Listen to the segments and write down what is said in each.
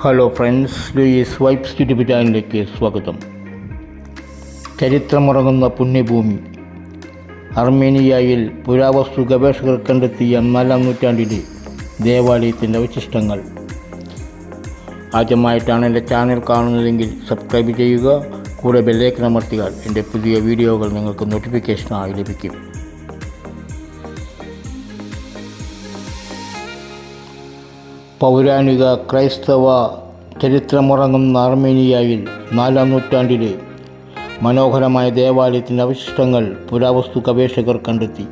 Hello friends, Louis Vibes YouTube ചാനലിലേക്ക് സ്വാഗതം. ചരിത്രമുറങ്ങുന്ന പുണ്യഭൂമി അർമേനിയയിൽ പുരാവസ്തു ഗവേഷകർ കണ്ടെത്തിയ 4-ാം നൂറ്റാണ്ടിലെ ദേവാലയത്തിൻ്റെ അവശിഷ്ടങ്ങൾ. ആദ്യമായിട്ടാണ് എൻ്റെ ചാനൽ കാണുന്നതെങ്കിൽ സബ്സ്ക്രൈബ് ചെയ്യുക, കൂടെ ബെല്ലൈക്കൺ അമർത്തിയാൽ എൻ്റെ പുതിയ വീഡിയോകൾ നിങ്ങൾക്ക് നോട്ടിഫിക്കേഷനായി ലഭിക്കും. പൗരാണിക ക്രൈസ്തവ ചരിത്രമുറങ്ങുന്ന അർമേനിയയിൽ 4-ാം നൂറ്റാണ്ടിലെ മനോഹരമായ ദേവാലയത്തിൻ്റെ അവശിഷ്ടങ്ങൾ പുരാവസ്തു ഗവേഷകർ കണ്ടെത്തി.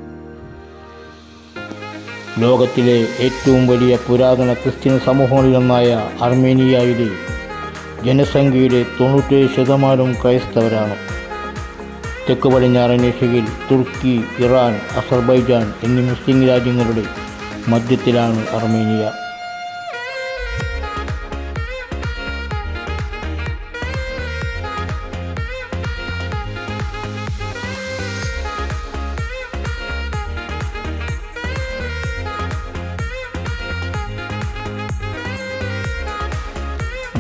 ലോകത്തിലെ ഏറ്റവും വലിയ പുരാതന ക്രിസ്ത്യൻ സമൂഹങ്ങളിലൊന്നായ അർമേനിയയിലെ ജനസംഖ്യയുടെ 97% ക്രൈസ്തവരാണ്. തെക്ക് പടിഞ്ഞാറൻ ഏഷ്യയിൽ തുർക്കി, ഇറാൻ, അസർബൈജാൻ എന്നീ മുസ്ലിം രാജ്യങ്ങളുടെ മധ്യത്തിലാണ് അർമേനിയ.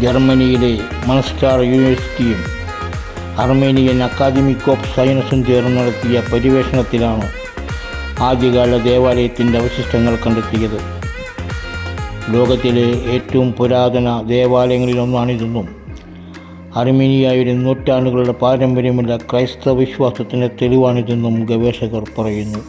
ജർമ്മനിയിലെ മൺസ്റ്റാർ യൂണിവേഴ്സിറ്റിയും അർമേനിയൻ അക്കാദമിക് ഓഫ് സയൻസും ചേർന്ന് നടത്തിയ പര്യവേഷണത്തിലാണ് ആദ്യകാല ദേവാലയത്തിൻ്റെ അവശിഷ്ടങ്ങൾ കണ്ടെത്തിയത്. ലോകത്തിലെ ഏറ്റവും പുരാതന ദേവാലയങ്ങളിലൊന്നാണിതെന്നും അർമേനിയയുടെ നൂറ്റാണ്ടുകളുടെ പാരമ്പര്യമുള്ള ക്രൈസ്തവ വിശ്വാസത്തിൻ്റെ തെളിവാണിതെന്നും ഗവേഷകർ പറയുന്നു.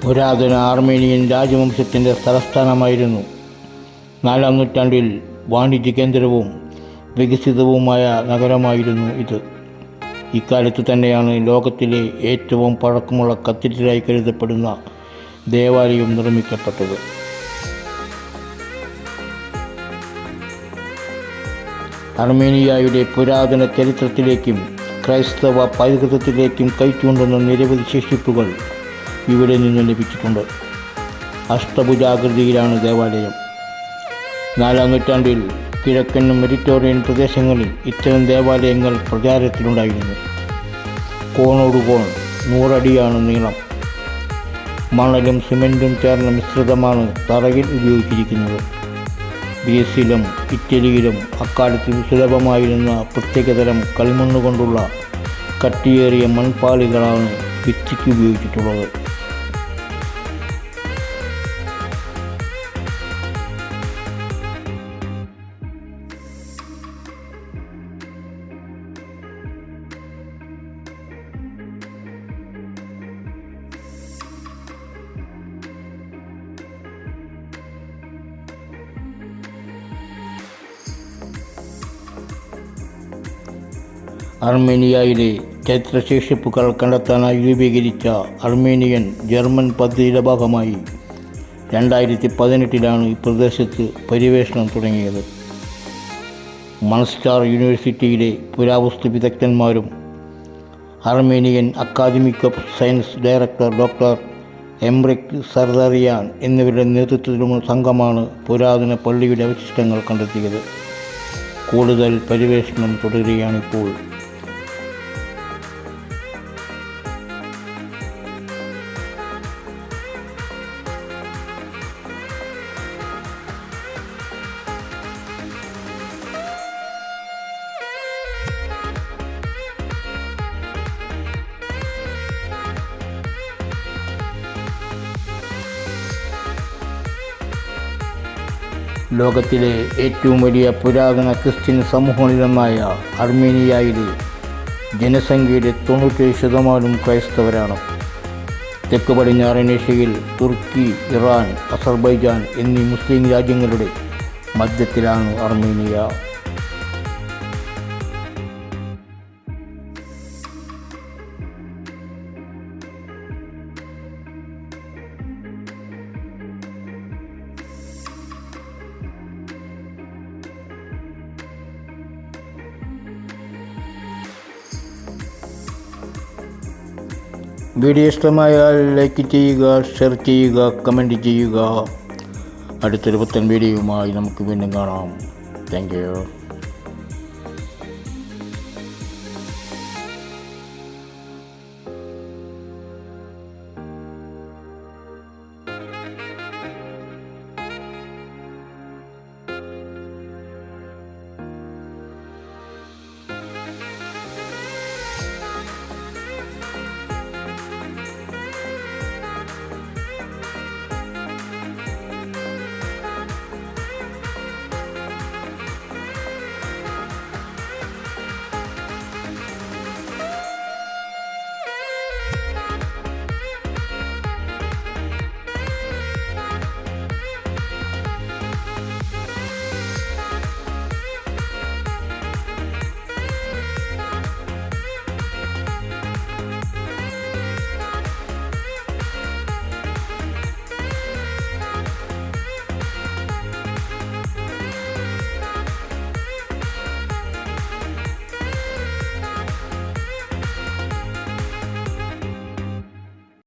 പുരാതന അർമേനിയൻ രാജവംശത്തിൻ്റെ തലസ്ഥാനമായിരുന്നു. 4-ാം നൂറ്റാണ്ടിൽ വാണിജ്യ കേന്ദ്രവും വികസിതവുമായ നഗരമായിരുന്നു ഇത്. ഇക്കാലത്ത് തന്നെയാണ് ലോകത്തിലെ ഏറ്റവും പഴക്കമുള്ള കത്തീഡ്രലായി കരുതപ്പെടുന്ന ദേവാലയം നിർമ്മിക്കപ്പെട്ടത്. അർമേനിയയുടെ പുരാതന ചരിത്രത്തിലേക്കും ക്രൈസ്തവ പൈതൃകത്തിലേക്കും കൈച്ചൂണ്ടുന്ന നിരവധി ശേഷിപ്പുകൾ ഇവിടെ നിന്ന് ലഭിച്ചിട്ടുണ്ട്. അഷ്ടഭുജാകൃതിയിലാണ് ദേവാലയം. 4-ാം നൂറ്റാണ്ടിൽ കിഴക്കൻ മെഡിറ്ററേനിയൻ പ്രദേശങ്ങളിൽ ഇത്തരം ദേവാലയങ്ങൾ പ്രചാരത്തിലുണ്ടായിരുന്നു. കോണോടുകോൺ 100 അടിയാണ് നീളം. മണലും സിമൻറ്റും ചേർന്ന മിശ്രിതമാണ് തറയിൽ ഉപയോഗിച്ചിരിക്കുന്നത്. ഗ്രീസിലും ഇറ്റലിയിലും അക്കാലത്ത് സുലഭമായിരുന്ന പ്രത്യേകതരം കളിമണ്ണ് കൊണ്ടുള്ള കട്ടിയേറിയ മൺപാളികളാണ് ഭിത്തിക്ക് ഉപയോഗിച്ചിട്ടുള്ളത്. അർമേനിയയിലെ ചരിത്രശേഷിപ്പുകൾ കണ്ടെത്താനായി രൂപീകരിച്ച അർമേനിയൻ ജർമ്മൻ പദ്ധതിയുടെ ഭാഗമായി 2018 ഈ പ്രദേശത്ത് പര്യവേഷണം തുടങ്ങിയത്. മൺസ്റ്റാർ യൂണിവേഴ്സിറ്റിയിലെ പുരാവസ്തു വിദഗ്ധന്മാരും Armenian academic of science director doctor എംറിക് സർദാരിയാൻ എന്നിവരുടെ നേതൃത്വത്തിലുള്ള സംഘമാണ് പുരാതന പള്ളിയുടെ അവശിഷ്ടങ്ങൾ കണ്ടെത്തിയത്. കൂടുതൽ പര്യവേഷണം തുടരുകയാണിപ്പോൾ. ലോകത്തിലെ ഏറ്റവും വലിയ പുരാതന ക്രിസ്ത്യൻ സമൂഹങ്ങളിലൊന്നായ അർമേനിയയിലെ ജനസംഖ്യയുടെ 97% ക്രൈസ്തവരാണ്. തെക്ക് പടിഞ്ഞാറൻ ഏഷ്യയിൽ തുർക്കി, ഇറാൻ, അസർബൈജാൻ എന്നീ മുസ്ലിം രാജ്യങ്ങളുടെ മധ്യത്തിലാണ് അർമേനിയ. വീഡിയോ ഇഷ്ടമായാൽ ലൈക്ക് ചെയ്യുക, ഷെയർ ചെയ്യുക, കമൻറ്റ് ചെയ്യുക. അടുത്തൊരു പുത്തൻ വീഡിയോയുമായി നമുക്ക് വീണ്ടും കാണാം. Thank you.